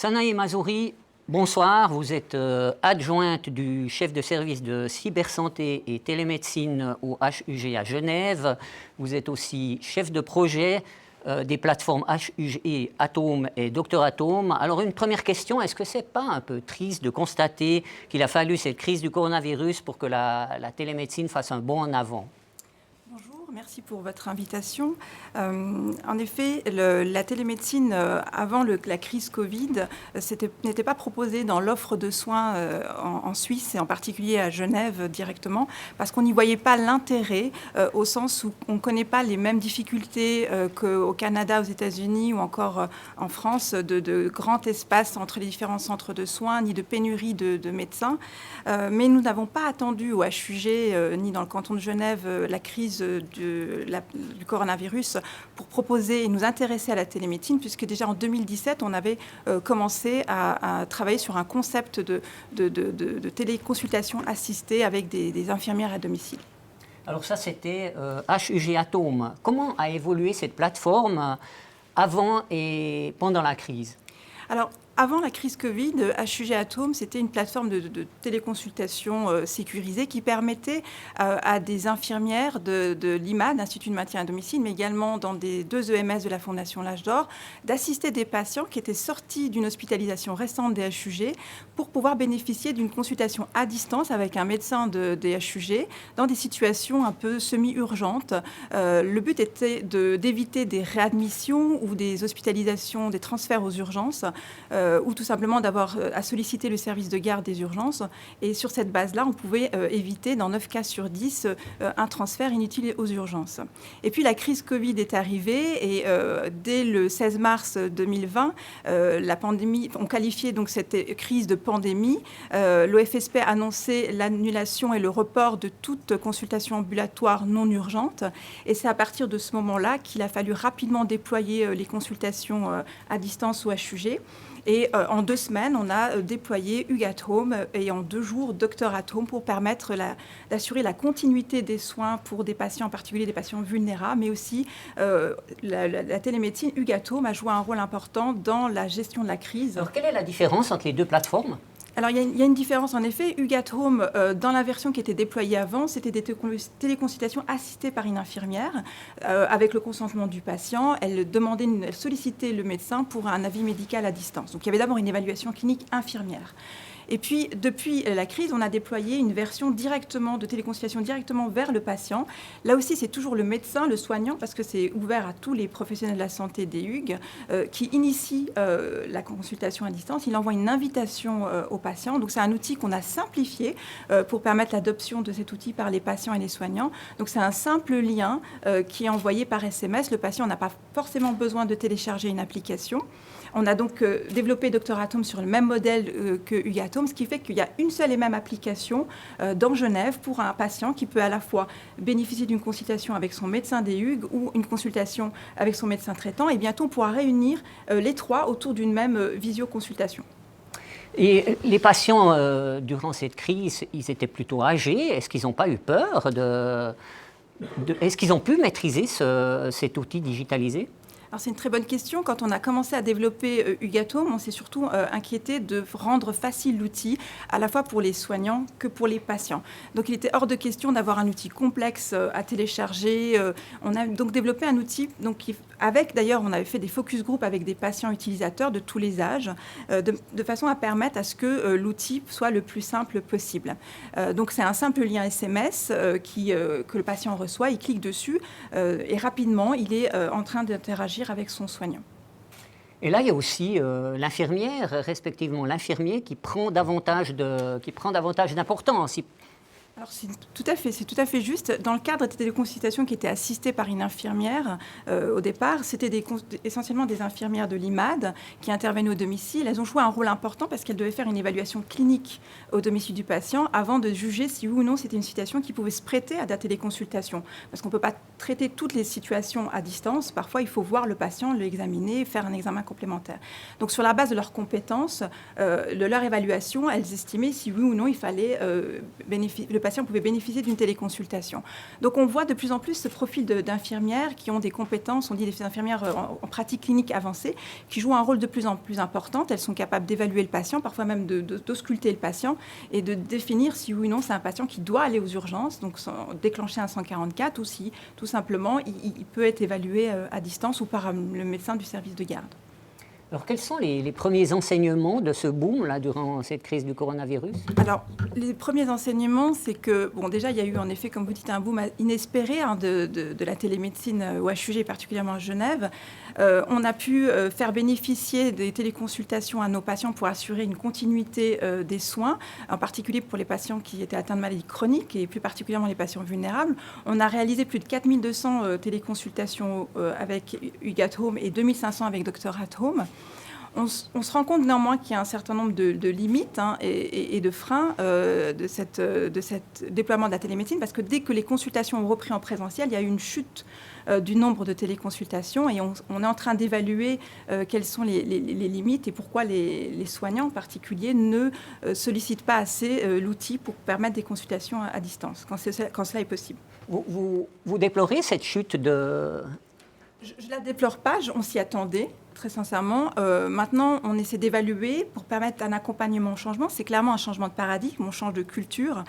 Sanae Mazouri, bonsoir. Vous êtes adjointe du chef de service de cybersanté et télémédecine au HUG à Genève. Vous êtes aussi chef de projet des plateformes HUG Atome et Docteur Atome. Alors une première question, est-ce que ce n'est pas un peu triste de constater qu'il a fallu cette crise du coronavirus pour que la télémédecine fasse un bond en avant ? Merci pour votre invitation. En effet, la télémédecine, avant la crise Covid, n'était pas proposée dans l'offre de soins en Suisse et en particulier à Genève directement, parce qu'on n'y voyait pas l'intérêt au sens où on ne connaît pas les mêmes difficultés qu'au Canada, aux États-Unis ou encore en France, de grands espaces entre les différents centres de soins, ni de pénurie de médecins. Mais nous n'avons pas attendu au HUG, ni dans le canton de Genève, la crise du coronavirus pour proposer et nous intéresser à la télémédecine, puisque déjà en 2017, on avait commencé à travailler sur un concept de téléconsultation assistée avec des infirmières à domicile. Alors ça, c'était HUG Atome. Comment a évolué cette plateforme avant et pendant la crise ? Alors, avant la crise Covid, HUG Atome, c'était une plateforme de téléconsultation sécurisée qui permettait à des infirmières de l'IMAD, Institut de maintien à domicile, mais également dans des 2 EMS de la Fondation L'Âge d'Or, d'assister des patients qui étaient sortis d'une hospitalisation récente des HUG pour pouvoir bénéficier d'une consultation à distance avec un médecin des HUG dans des situations un peu semi-urgentes. Le but était d'éviter des réadmissions ou des hospitalisations, des transferts aux urgences, ou tout simplement d'avoir à solliciter le service de garde des urgences. Et sur cette base-là, on pouvait éviter, dans 9 cas sur 10, un transfert inutile aux urgences. Et puis la crise Covid est arrivée et dès le 16 mars 2020, la pandémie, on qualifiait donc cette crise de pandémie. L'OFSP a annoncé l'annulation et le report de toute consultation ambulatoire non urgente. Et c'est à partir de ce moment-là qu'il a fallu rapidement déployer les consultations à distance au HUG. Et en 2 semaines, on a déployé HUG Atome et en 2 jours, Docteur Atome pour permettre d'assurer la continuité des soins pour des patients, en particulier des patients vulnérables, mais aussi la télémédecine. HUG Atome a joué un rôle important dans la gestion de la crise. Alors, quelle est la différence entre les 2 plateformes ? Alors, il y a une différence, en effet. HUG Atome, dans la version qui était déployée avant, c'était des téléconsultations assistées par une infirmière avec le consentement du patient. Elle sollicitait le médecin pour un avis médical à distance. Donc, il y avait d'abord une évaluation clinique infirmière. Et puis, depuis la crise, on a déployé une version de téléconsultation directement vers le patient. Là aussi, c'est toujours le médecin, le soignant, parce que c'est ouvert à tous les professionnels de la santé des HUG, qui initie la consultation à distance. Il envoie une invitation au patient. Donc, c'est un outil qu'on a simplifié pour permettre l'adoption de cet outil par les patients et les soignants. Donc, c'est un simple lien qui est envoyé par SMS. Le patient n'a pas forcément besoin de télécharger une application. On a donc développé Docteur Atome sur le même modèle que HUG Atome, ce qui fait qu'il y a une seule et même application dans Genève pour un patient qui peut à la fois bénéficier d'une consultation avec son médecin des HUG ou une consultation avec son médecin traitant. Et bientôt, on pourra réunir les 3 autour d'une même visioconsultation. Et les patients, durant cette crise, ils étaient plutôt âgés. Est-ce qu'ils n'ont pas eu peur Est-ce qu'ils ont pu maîtriser cet outil digitalisé ? Alors, c'est une très bonne question. Quand on a commencé à développer HUG Atome, on s'est surtout inquiété de rendre facile l'outil, à la fois pour les soignants que pour les patients. Donc, il était hors de question d'avoir un outil complexe à télécharger. On a donc développé un outil, d'ailleurs, on avait fait des focus group avec des patients utilisateurs de tous les âges, de façon à permettre à ce que l'outil soit le plus simple possible. Donc, c'est un simple lien SMS que le patient reçoit, il clique dessus et rapidement, il est en train d'interagir avec son soignant. Et là, il y a aussi l'infirmière, respectivement l'infirmier, qui prend davantage d'importance. Alors, c'est tout à fait juste. Dans le cadre des téléconsultations qui étaient assistées par une infirmière, au départ, c'était essentiellement des infirmières de l'IMAD qui intervenaient au domicile. Elles ont joué un rôle important parce qu'elles devaient faire une évaluation clinique au domicile du patient avant de juger si oui ou non c'était une situation qui pouvait se prêter à la téléconsultation. Parce qu'on ne peut pas traiter toutes les situations à distance. Parfois, il faut voir le patient, l'examiner, faire un examen complémentaire. Donc, sur la base de leurs compétences, de leur évaluation, elles estimaient si oui ou non il fallait le patient pouvait bénéficier d'une téléconsultation. Donc on voit de plus en plus ce profil d'infirmières qui ont des compétences, on dit des infirmières en pratique clinique avancée, qui jouent un rôle de plus en plus important. Elles sont capables d'évaluer le patient, parfois même d'ausculter le patient et de définir si oui ou non c'est un patient qui doit aller aux urgences, donc déclencher un 144, ou si tout simplement il peut être évalué à distance ou par le médecin du service de garde. Alors, quels sont les premiers enseignements de ce boom là, durant cette crise du coronavirus? Alors, les premiers enseignements, c'est que, bon, déjà, il y a eu en effet, comme vous dites, un boom inespéré de la télémédecine au HUG, particulièrement à Genève. On a pu faire bénéficier des téléconsultations à nos patients pour assurer une continuité des soins, en particulier pour les patients qui étaient atteints de maladies chroniques et plus particulièrement les patients vulnérables. On a réalisé plus de 4200 téléconsultations avec UGAT-Home et 2500 avec Dr at-Home. On se rend compte néanmoins qu'il y a un certain nombre de limites et de freins de cet déploiement de la télémédecine, parce que dès que les consultations ont repris en présentiel, il y a eu une chute du nombre de téléconsultations et on est en train d'évaluer quelles sont les limites et pourquoi les soignants en particulier ne sollicitent pas assez l'outil pour permettre des consultations à distance, quand cela est possible. Vous déplorez cette chute de... Je ne la déplore pas, on s'y attendait. Très sincèrement. Maintenant, on essaie d'évaluer pour permettre un accompagnement au changement. C'est clairement un changement de paradigme, on change de culture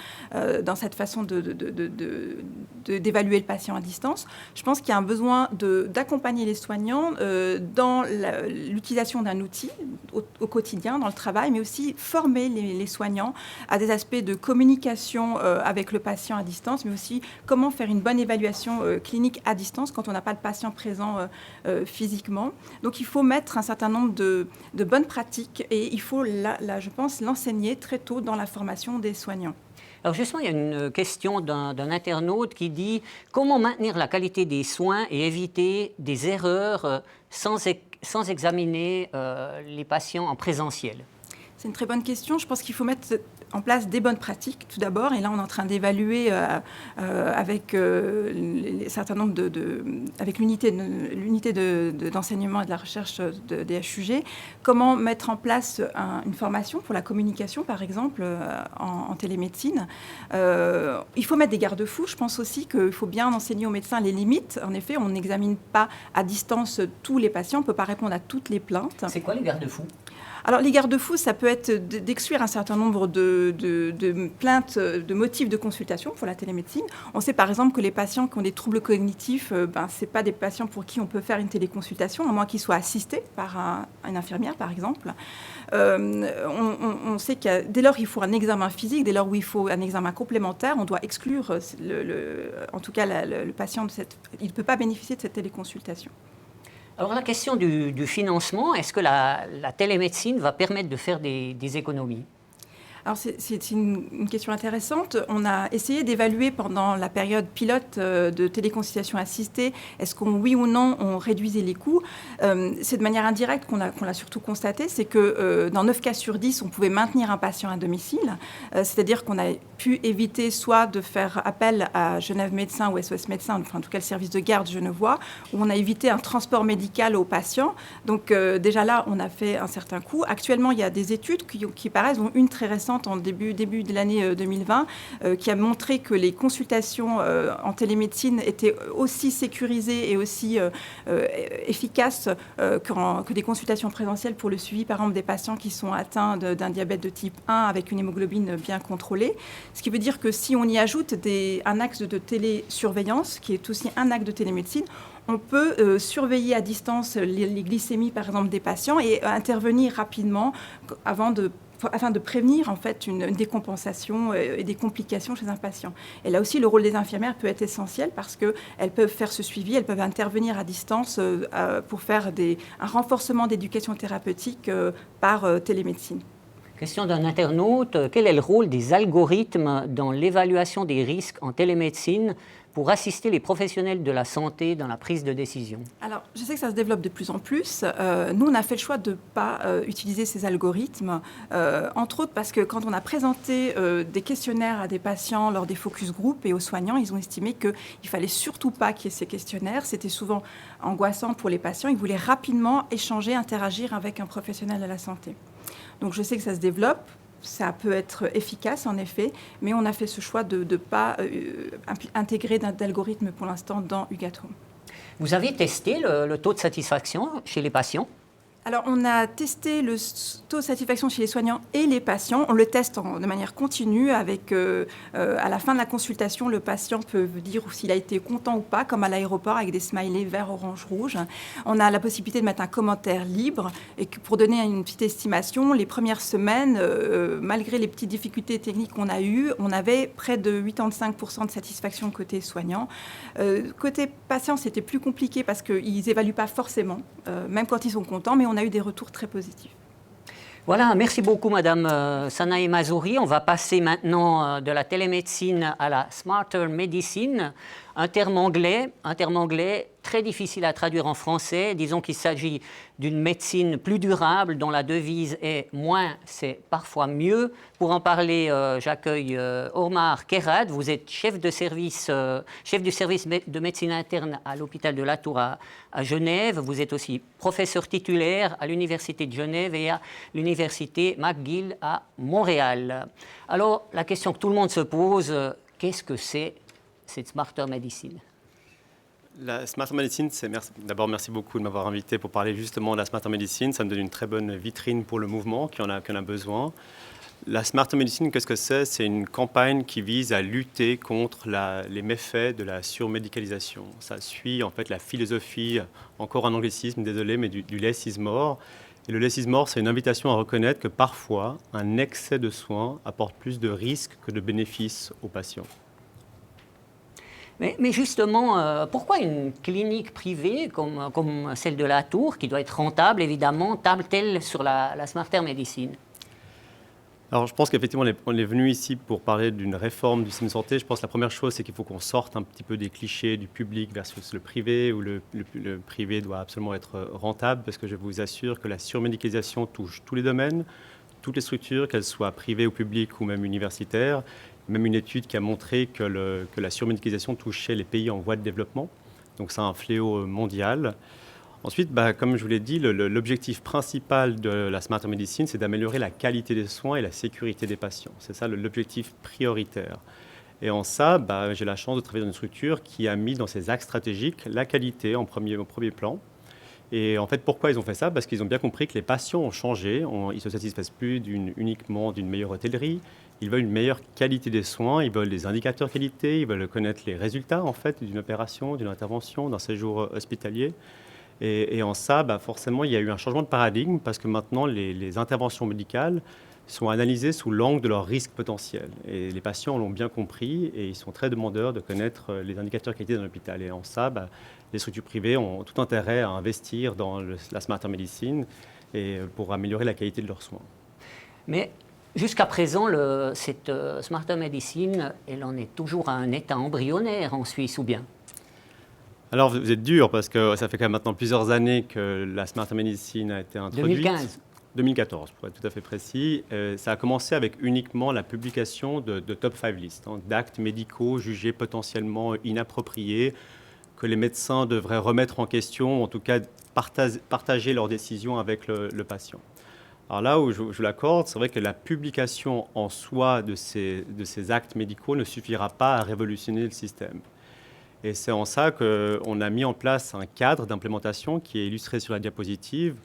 dans cette façon d'évaluer le patient à distance. Je pense qu'il y a un besoin d'accompagner les soignants dans l'utilisation d'un outil au quotidien, dans le travail, mais aussi former les soignants à des aspects de communication avec le patient à distance, mais aussi comment faire une bonne évaluation clinique à distance quand on n'a pas le patient présent physiquement. Donc, il faut mettre un certain nombre de bonnes pratiques et il faut, là, je pense, l'enseigner très tôt dans la formation des soignants. Alors justement, il y a une question d'un internaute qui dit « Comment maintenir la qualité des soins et éviter des erreurs sans examiner les patients en présentiel ?» C'est une très bonne question. Je pense qu'il faut mettre en place des bonnes pratiques, tout d'abord. Et là, on est en train d'évaluer avec un certain nombre avec l'unité d'enseignement et de la recherche des HUG, comment mettre en place une formation pour la communication, par exemple, en télémédecine. Il faut mettre des garde-fous. Je pense aussi qu'il faut bien enseigner aux médecins les limites. En effet, on n'examine pas à distance tous les patients. On ne peut pas répondre à toutes les plaintes. C'est quoi les garde-fous ? Alors, les garde-fous, ça peut être d'exclure un certain nombre de plaintes, de motifs de consultation pour la télémédecine. On sait par exemple que les patients qui ont des troubles cognitifs, ce n'est pas des patients pour qui on peut faire une téléconsultation, à moins qu'ils soient assistés par une infirmière, par exemple. On sait que dès lors il faut un examen physique, dès lors où il faut un examen complémentaire, on doit exclure, en tout cas, le patient il ne peut pas bénéficier de cette téléconsultation. Alors la question du financement, est-ce que la télémédecine va permettre de faire des économies ? Alors c'est une question intéressante. On a essayé d'évaluer pendant la période pilote de téléconsultation assistée, est-ce oui ou non on réduisait les coûts. C'est de manière indirecte qu'on l'a surtout constaté, c'est que dans 9 cas sur 10, on pouvait maintenir un patient à domicile, c'est-à-dire qu'on a pu éviter soit de faire appel à Genève Médecins ou SOS Médecins, enfin en tout cas le service de garde genevois, où on a évité un transport médical aux patients. Donc déjà là, on a fait un certain coût. Actuellement, il y a des études qui paraissent, dont une très récente en début de l'année 2020, qui a montré que les consultations en télémédecine étaient aussi sécurisées et aussi efficaces que des consultations présentielles pour le suivi, par exemple, des patients qui sont atteints d'un diabète de type 1 avec une hémoglobine bien contrôlée. Ce qui veut dire que si on y ajoute un axe de télésurveillance, qui est aussi un axe de télémédecine, on peut surveiller à distance les glycémies, par exemple, des patients et intervenir rapidement afin de prévenir en fait une décompensation et des complications chez un patient. Et là aussi, le rôle des infirmières peut être essentiel parce qu'elles peuvent faire ce suivi, elles peuvent intervenir à distance pour faire un renforcement d'éducation thérapeutique par télémédecine. Question d'un internaute, quel est le rôle des algorithmes dans l'évaluation des risques en télémédecine pour assister les professionnels de la santé dans la prise de décision? Alors, je sais que ça se développe de plus en plus. Nous, on a fait le choix de ne pas utiliser ces algorithmes, entre autres parce que quand on a présenté des questionnaires à des patients lors des focus group et aux soignants, ils ont estimé qu'il ne fallait surtout pas qu'il y ait ces questionnaires. C'était souvent angoissant pour les patients. Ils voulaient rapidement échanger, interagir avec un professionnel de la santé. Donc, je sais que ça se développe. ça peut être efficace, en effet, mais on a fait ce choix de ne pas intégrer d'algorithme pour l'instant dans UGAT Home. Vous avez testé le taux de satisfaction chez les patients? Alors, on a testé le taux de satisfaction chez les soignants et les patients. On le teste de manière continue avec, à la fin de la consultation, le patient peut dire s'il a été content ou pas, comme à l'aéroport avec des smileys vert, orange, rouge. On a la possibilité de mettre un commentaire libre et pour donner une petite estimation, les premières semaines, malgré les petites difficultés techniques qu'on a eues, on avait près de 85% de satisfaction côté soignant. Côté patient, c'était plus compliqué parce qu'ils n'évaluent pas forcément, même quand ils sont contents, mais on a eu des retours très positifs. Voilà, merci beaucoup Madame Sanae Mazzouri. On va passer maintenant de la télémédecine à la Smarter Medicine, un terme anglais très difficile à traduire en français. Disons qu'il s'agit d'une médecine plus durable dont la devise est « moins, c'est parfois mieux ». Pour en parler, j'accueille Omar Kerad. Vous êtes chef du service de médecine interne à l'hôpital de La Tour à Genève. Vous êtes aussi professeur titulaire à l'Université de Genève et à l'Université McGill à Montréal. Alors, la question que tout le monde se pose, qu'est-ce que c'est cette Smarter Medicine? La Smarter Medicine, d'abord merci beaucoup de m'avoir invité pour parler justement de la Smarter Medicine. Ça me donne une très bonne vitrine pour le mouvement qui en a besoin. La Smarter Medicine, qu'est-ce que c'est? C'est une campagne qui vise à lutter contre les méfaits de la surmédicalisation. Ça suit en fait la philosophie, encore un anglicisme, désolé, mais du less is more. Et le less is more, c'est une invitation à reconnaître que parfois, un excès de soins apporte plus de risques que de bénéfices aux patients. Mais justement, pourquoi une clinique privée comme celle de La Tour, qui doit être rentable évidemment, table-t-elle sur la Smarter Medicine? Alors je pense qu'effectivement on est venu ici pour parler d'une réforme du système de santé. Je pense que la première chose, c'est qu'il faut qu'on sorte un petit peu des clichés du public versus le privé, où le privé doit absolument être rentable, parce que je vous assure que la surmédicalisation touche tous les domaines, toutes les structures, qu'elles soient privées ou publiques ou même universitaires. Même une étude qui a montré que la surmédicalisation touchait les pays en voie de développement. Donc c'est un fléau mondial. Ensuite, comme je vous l'ai dit, l'objectif principal de la Smarter Medicine, c'est d'améliorer la qualité des soins et la sécurité des patients. C'est ça l'objectif prioritaire. Et en ça, j'ai la chance de travailler dans une structure qui a mis dans ses axes stratégiques la qualité au premier plan. Et en fait, pourquoi ils ont fait ça? Parce qu'ils ont bien compris que les patients ont changé. Ils ne se satisfaisent plus uniquement d'une meilleure hôtellerie. Ils veulent une meilleure qualité des soins, ils veulent des indicateurs qualité, ils veulent connaître les résultats en fait, d'une opération, d'une intervention, d'un séjour hospitalier. Et en ça, forcément, il y a eu un changement de paradigme parce que maintenant, les interventions médicales sont analysées sous l'angle de leurs risques potentiels. Et les patients l'ont bien compris et ils sont très demandeurs de connaître les indicateurs qualité d'un hôpital. Et en ça, les structures privées ont tout intérêt à investir dans la Smarter Medicine et pour améliorer la qualité de leurs soins. Mais jusqu'à présent, cette Smarter Medicine, elle en est toujours à un état embryonnaire en Suisse, ou bien? Alors, vous êtes dur parce que ça fait quand même maintenant plusieurs années que la Smarter Medicine a été introduite. 2015. 2014, pour être tout à fait précis. Ça a commencé avec uniquement la publication de top 5 listes, d'actes médicaux jugés potentiellement inappropriés, que les médecins devraient remettre en question, ou en tout cas partager leurs décisions avec le patient. Alors là où je l'accorde, c'est vrai que la publication en soi de ces actes médicaux ne suffira pas à révolutionner le système. Et c'est en ça qu'on a mis en place un cadre d'implémentation qui est illustré sur la diapositive,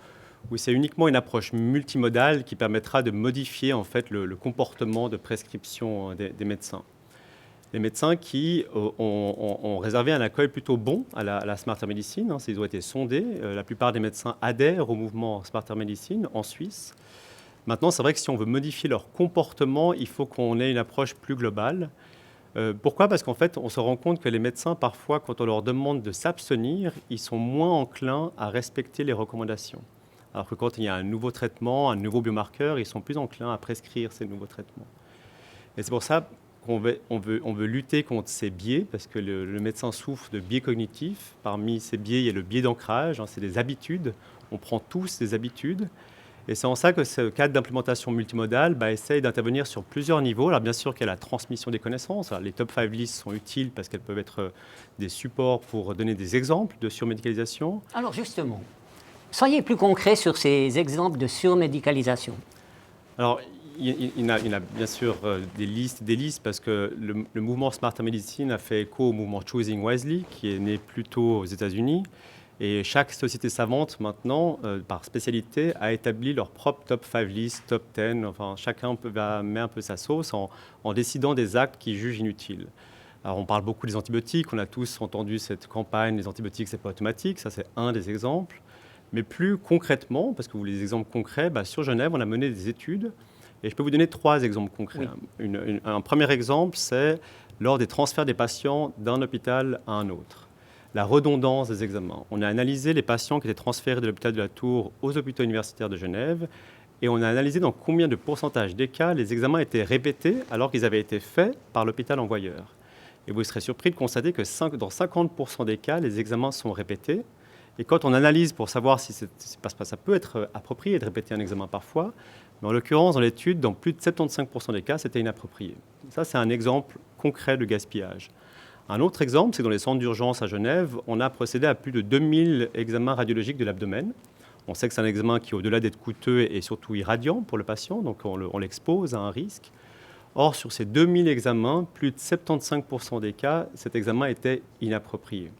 où c'est uniquement une approche multimodale qui permettra de modifier en fait, le comportement de prescription des médecins. Les médecins qui ont réservé un accueil plutôt bon à la Smarter Medicine, ils ont été sondés. La plupart des médecins adhèrent au mouvement Smarter Medicine en Suisse. Maintenant, c'est vrai que si on veut modifier leur comportement, il faut qu'on ait une approche plus globale. Pourquoi? Parce qu'en fait, on se rend compte que les médecins, parfois, quand on leur demande de s'abstenir, ils sont moins enclins à respecter les recommandations. Alors que quand il y a un nouveau traitement, un nouveau biomarqueur, ils sont plus enclins à prescrire ces nouveaux traitements. Et c'est pour ça qu'on veut lutter contre ces biais, parce que le médecin souffre de biais cognitifs. Parmi ces biais, il y a le biais d'ancrage, c'est des habitudes. On prend tous des habitudes. Et c'est en ça que ce cadre d'implémentation multimodale essaye d'intervenir sur plusieurs niveaux. Alors bien sûr qu'il y a la transmission des connaissances. Alors, les top 5 lists sont utiles parce qu'elles peuvent être des supports pour donner des exemples de surmédicalisation. Alors justement, soyez plus concret sur ces exemples de surmédicalisation. Alors, il y en a bien sûr des listes, parce que le mouvement Smart Medicine a fait écho au mouvement Choosing Wisely, qui est né plutôt aux États-Unis. Et chaque société savante, maintenant, par spécialité, a établi leur propre top 5 list, top 10. Enfin, chacun met un peu sa sauce en décidant des actes qu'ils jugent inutiles. Alors, on parle beaucoup des antibiotiques. On a tous entendu cette campagne, les antibiotiques, c'est pas automatique. Ça, c'est un des exemples. Mais plus concrètement, parce que vous voulez des exemples concrets, sur Genève, on a mené des études. Et je peux vous donner 3 exemples concrets. Oui. Un premier exemple, c'est lors des transferts des patients d'un hôpital à un autre. La redondance des examens. On a analysé les patients qui étaient transférés de l'hôpital de la Tour aux hôpitaux universitaires de Genève et on a analysé dans combien de pourcentage des cas les examens étaient répétés alors qu'ils avaient été faits par l'hôpital envoyeur. Et vous serez surpris de constater que dans 50% des cas, les examens sont répétés. Et quand on analyse pour savoir si ça peut être approprié de répéter un examen parfois, mais en l'occurrence, dans l'étude, dans plus de 75% des cas, c'était inapproprié. Ça, c'est un exemple concret de gaspillage. Un autre exemple, c'est que dans les centres d'urgence à Genève, on a procédé à plus de 2000 examens radiologiques de l'abdomen. On sait que c'est un examen qui, au-delà d'être coûteux, est surtout irradiant pour le patient, donc on l'expose à un risque. Or, sur ces 2000 examens, plus de 75% des cas, cet examen était inapproprié.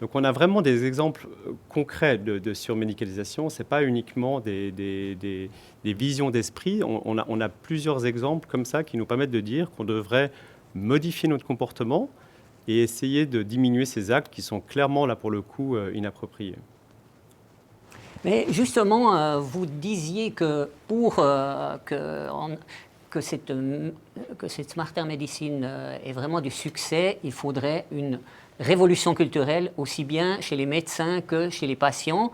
Donc on a vraiment des exemples concrets de surmédicalisation. Ce n'est pas uniquement des visions d'esprit. On a plusieurs exemples comme ça qui nous permettent de dire qu'on devrait modifier notre comportement et essayer de diminuer ces actes qui sont clairement, là pour le coup, inappropriés. Mais justement, vous disiez que pour que cette Smarter Medicine ait vraiment du succès, il faudrait une révolution culturelle aussi bien chez les médecins que chez les patients.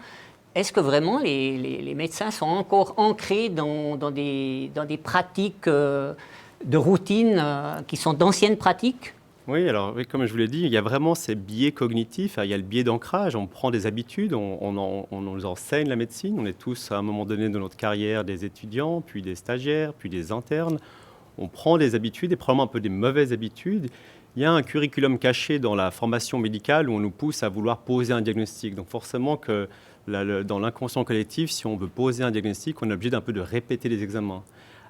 Est-ce que vraiment les médecins sont encore ancrés dans des pratiques de routine qui sont d'anciennes pratiques ? Oui, alors comme je vous l'ai dit, il y a vraiment ces biais cognitifs. Il y a le biais d'ancrage, on prend des habitudes, on nous enseigne la médecine. On est tous à un moment donné de notre carrière des étudiants, puis des stagiaires, puis des internes. On prend des habitudes et probablement un peu des mauvaises habitudes. Il y a un curriculum caché dans la formation médicale où on nous pousse à vouloir poser un diagnostic. Donc forcément que dans l'inconscient collectif, si on veut poser un diagnostic, on est obligé d'un peu de répéter les examens.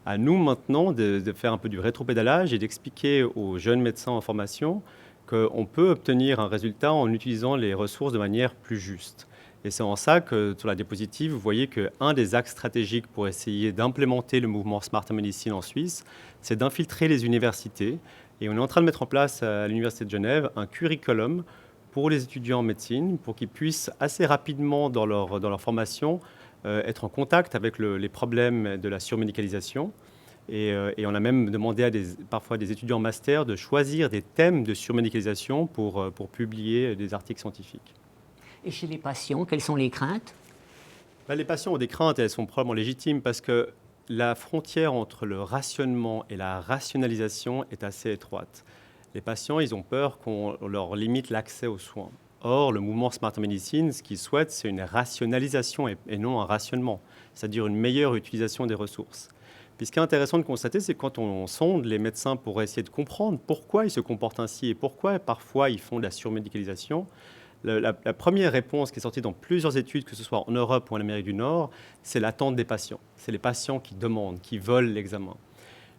À nous maintenant de faire un peu du rétropédalage et d'expliquer aux jeunes médecins en formation qu'on peut obtenir un résultat en utilisant les ressources de manière plus juste. Et c'est en ça que sur la diapositive, vous voyez qu'un des axes stratégiques pour essayer d'implémenter le mouvement Smart Medicine en Suisse, c'est d'infiltrer les universités. Et on est en train de mettre en place à l'Université de Genève un curriculum pour les étudiants en médecine, pour qu'ils puissent assez rapidement dans leur formation être en contact avec les problèmes de la surmédicalisation. Et on a même demandé à parfois des étudiants en master de choisir des thèmes de surmédicalisation pour publier des articles scientifiques. Et chez les patients, quelles sont les craintes ? Les patients ont des craintes et elles sont probablement légitimes parce que la frontière entre le rationnement et la rationalisation est assez étroite. Les patients, ils ont peur qu'on leur limite l'accès aux soins. Or, le mouvement Smart Medicine, ce qu'il souhaite, c'est une rationalisation et non un rationnement, c'est-à-dire une meilleure utilisation des ressources. Puis ce qui est intéressant de constater, c'est que quand on sonde les médecins pour essayer de comprendre pourquoi ils se comportent ainsi et pourquoi parfois ils font de la surmédicalisation, la première réponse qui est sortie dans plusieurs études, que ce soit en Europe ou en Amérique du Nord, c'est l'attente des patients. C'est les patients qui demandent, qui veulent l'examen.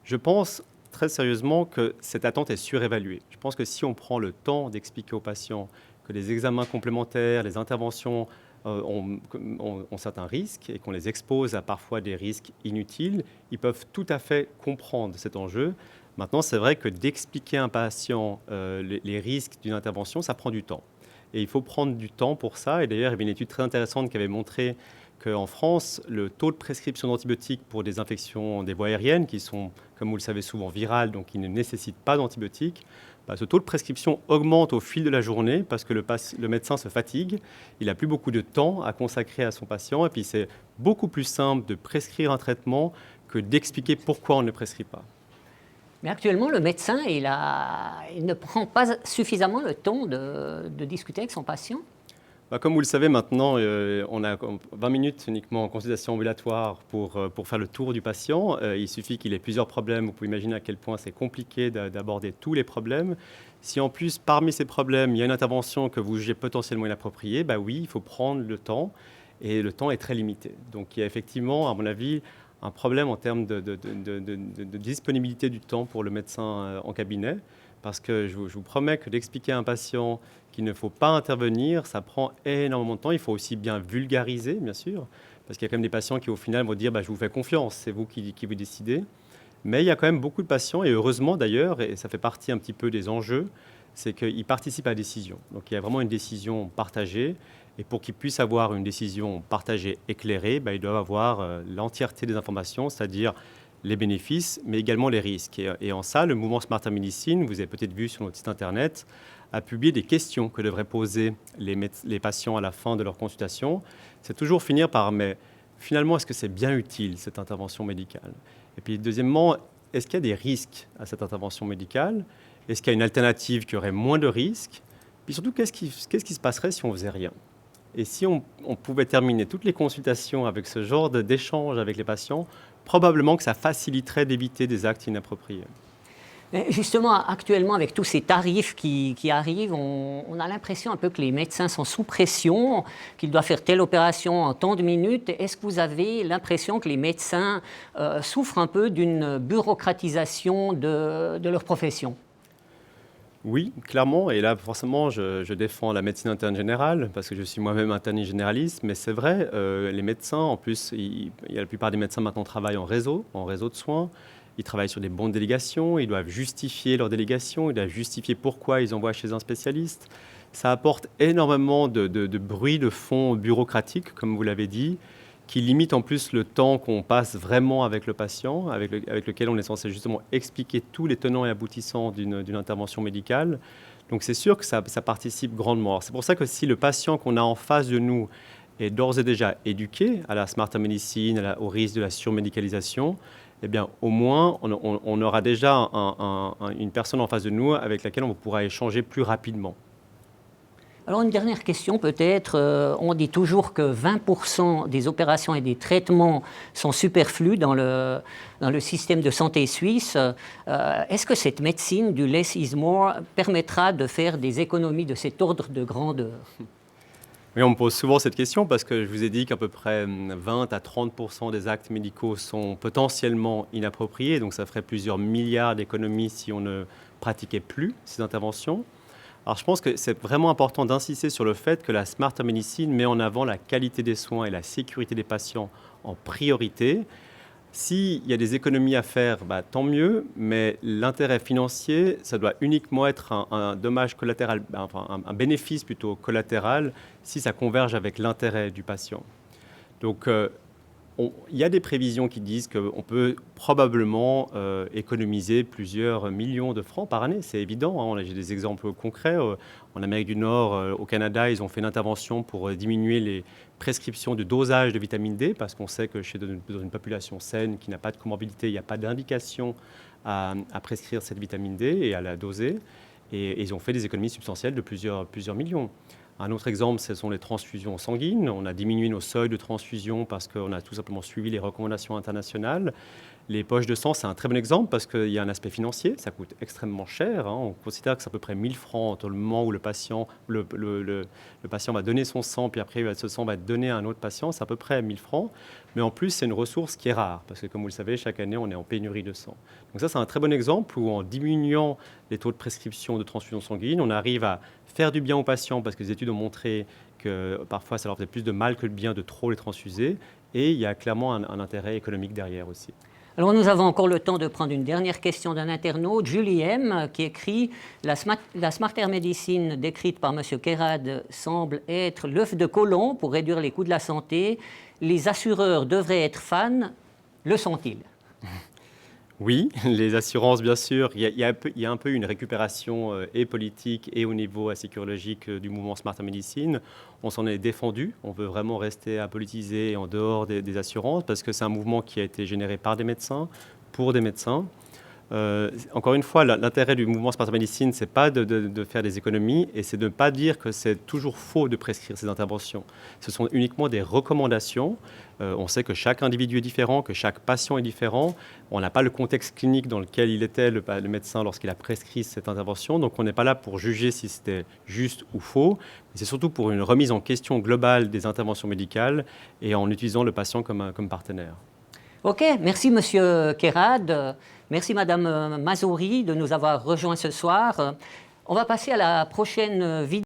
Je pense très sérieusement que cette attente est surévaluée. Je pense que si on prend le temps d'expliquer aux patients que les examens complémentaires, les interventions ont certains risques et qu'on les expose à parfois des risques inutiles, ils peuvent tout à fait comprendre cet enjeu. Maintenant, c'est vrai que d'expliquer à un patient les risques d'une intervention, ça prend du temps. Et il faut prendre du temps pour ça. Et d'ailleurs, il y avait une étude très intéressante qui avait montré qu'en France, le taux de prescription d'antibiotiques pour des infections des voies aériennes, qui sont, comme vous le savez, souvent virales, donc qui ne nécessitent pas d'antibiotiques, ce taux de prescription augmente au fil de la journée parce que le médecin se fatigue, il n'a plus beaucoup de temps à consacrer à son patient, et puis c'est beaucoup plus simple de prescrire un traitement que d'expliquer pourquoi on ne prescrit pas. Mais actuellement, le médecin, il ne prend pas suffisamment le temps de discuter avec son patient. Comme vous le savez maintenant, on a 20 minutes uniquement en consultation ambulatoire pour faire le tour du patient. Il suffit qu'il ait plusieurs problèmes. Vous pouvez imaginer à quel point c'est compliqué d'aborder tous les problèmes. Si en plus, parmi ces problèmes, il y a une intervention que vous jugez potentiellement inappropriée, oui, il faut prendre le temps. Et le temps est très limité. Donc il y a effectivement, à mon avis, un problème en termes de disponibilité du temps pour le médecin en cabinet, parce que je vous promets que d'expliquer à un patient qu'il ne faut pas intervenir, ça prend énormément de temps. Il faut aussi bien vulgariser, bien sûr, parce qu'il y a quand même des patients qui, au final, vont dire je vous fais confiance, c'est vous qui vous décidez. Mais il y a quand même beaucoup de patients, et heureusement d'ailleurs, et ça fait partie un petit peu des enjeux, c'est qu'ils participent à la décision. Donc il y a vraiment une décision partagée. Et pour qu'ils puissent avoir une décision partagée, éclairée, ils doivent avoir l'entièreté des informations, c'est-à-dire les bénéfices, mais également les risques. Et en ça, le mouvement Smarter Medicine, vous avez peut-être vu sur notre site internet, a publié des questions que devraient poser les patients à la fin de leur consultation. C'est toujours finir par, mais finalement, est-ce que c'est bien utile, cette intervention médicale? Et puis, deuxièmement, est-ce qu'il y a des risques à cette intervention médicale? Est-ce qu'il y a une alternative qui aurait moins de risques? Puis surtout, qu'est-ce qui se passerait si on ne faisait rien? Et si on pouvait terminer toutes les consultations avec ce genre d'échange avec les patients, probablement que ça faciliterait d'éviter des actes inappropriés. Mais justement, actuellement, avec tous ces tarifs qui arrivent, on a l'impression un peu que les médecins sont sous pression, qu'ils doivent faire telle opération en tant de minutes. Est-ce que vous avez l'impression que les médecins souffrent un peu d'une bureaucratisation de leur profession? Oui, clairement. Et là, forcément, je défends la médecine interne générale parce que je suis moi-même interniste généraliste. Mais c'est vrai, les médecins, en plus, la plupart des médecins maintenant travaillent en réseau de soins. Ils travaillent sur des bons de délégation. Ils doivent justifier leur délégation. Ils doivent justifier pourquoi ils envoient chez un spécialiste. Ça apporte énormément de bruit de fond bureaucratique, comme vous l'avez dit, qui limite en plus le temps qu'on passe vraiment avec le patient, avec lequel on est censé justement expliquer tous les tenants et aboutissants d'une intervention médicale. Donc c'est sûr que ça participe grandement. C'est pour ça que si le patient qu'on a en face de nous est d'ores et déjà éduqué à la Smarter Medicine, au risque de la surmédicalisation, eh bien au moins on aura déjà une personne en face de nous avec laquelle on pourra échanger plus rapidement. Alors une dernière question peut-être, on dit toujours que 20% des opérations et des traitements sont superflus dans le système de santé suisse. Est-ce que cette médecine du less is more permettra de faire des économies de cet ordre de grandeur? Oui, on me pose souvent cette question parce que je vous ai dit qu'à peu près 20 à 30% des actes médicaux sont potentiellement inappropriés, donc ça ferait plusieurs milliards d'économies si on ne pratiquait plus ces interventions. Alors je pense que c'est vraiment important d'insister sur le fait que la Smarter Medicine met en avant la qualité des soins et la sécurité des patients en priorité. S'il y a des économies à faire, tant mieux, mais l'intérêt financier, ça doit uniquement être un dommage collatéral, un bénéfice plutôt collatéral, si ça converge avec l'intérêt du patient. Donc il y a des prévisions qui disent qu'on peut probablement économiser plusieurs millions de francs par année. C'est évident, j'ai des exemples concrets. En Amérique du Nord, au Canada, ils ont fait une intervention pour diminuer les prescriptions de dosage de vitamine D, parce qu'on sait que dans une population saine qui n'a pas de comorbidité, il n'y a pas d'indication à prescrire cette vitamine D et à la doser. Et ils ont fait des économies substantielles de plusieurs millions. Un autre exemple, ce sont les transfusions sanguines. On a diminué nos seuils de transfusion parce qu'on a tout simplement suivi les recommandations internationales. Les poches de sang, c'est un très bon exemple parce qu'il y a un aspect financier. Ça coûte extrêmement cher. On considère que c'est à peu près 1000 francs entre le moment où le patient va donner son sang, puis après ce sang va être donné à un autre patient. C'est à peu près 1000 francs. Mais en plus, c'est une ressource qui est rare parce que, comme vous le savez, chaque année, on est en pénurie de sang. Donc ça, c'est un très bon exemple où, en diminuant les taux de prescription de transfusion sanguine, on arrive à faire du bien aux patients parce que les études ont montré que parfois, ça leur faisait plus de mal que de bien de trop les transfuser. Et il y a clairement un intérêt économique derrière aussi. Alors nous avons encore le temps de prendre une dernière question d'un internaute, Julie M, qui écrit « La Smarter Medicine décrite par M. Kerad semble être l'œuf de Colomb pour réduire les coûts de la santé. Les assureurs devraient être fans. Le sont-ils » Oui, les assurances, bien sûr. Il y a un peu une récupération et politique et au niveau sécurologique du mouvement Smarter Medicine. On s'en est défendu. On veut vraiment rester apolitisé en dehors des assurances parce que c'est un mouvement qui a été généré par des médecins, pour des médecins. Encore une fois, l'intérêt du mouvement Smarter Medicine, ce n'est pas de faire des économies et c'est de ne pas dire que c'est toujours faux de prescrire ces interventions. Ce sont uniquement des recommandations. On sait que chaque individu est différent, que chaque patient est différent. On n'a pas le contexte clinique dans lequel il était, le médecin, lorsqu'il a prescrit cette intervention. Donc on n'est pas là pour juger si c'était juste ou faux. C'est surtout pour une remise en question globale des interventions médicales et en utilisant le patient comme partenaire. Ok, merci Monsieur Kérad, merci Madame Mazouri de nous avoir rejoints ce soir. On va passer à la prochaine vidéo.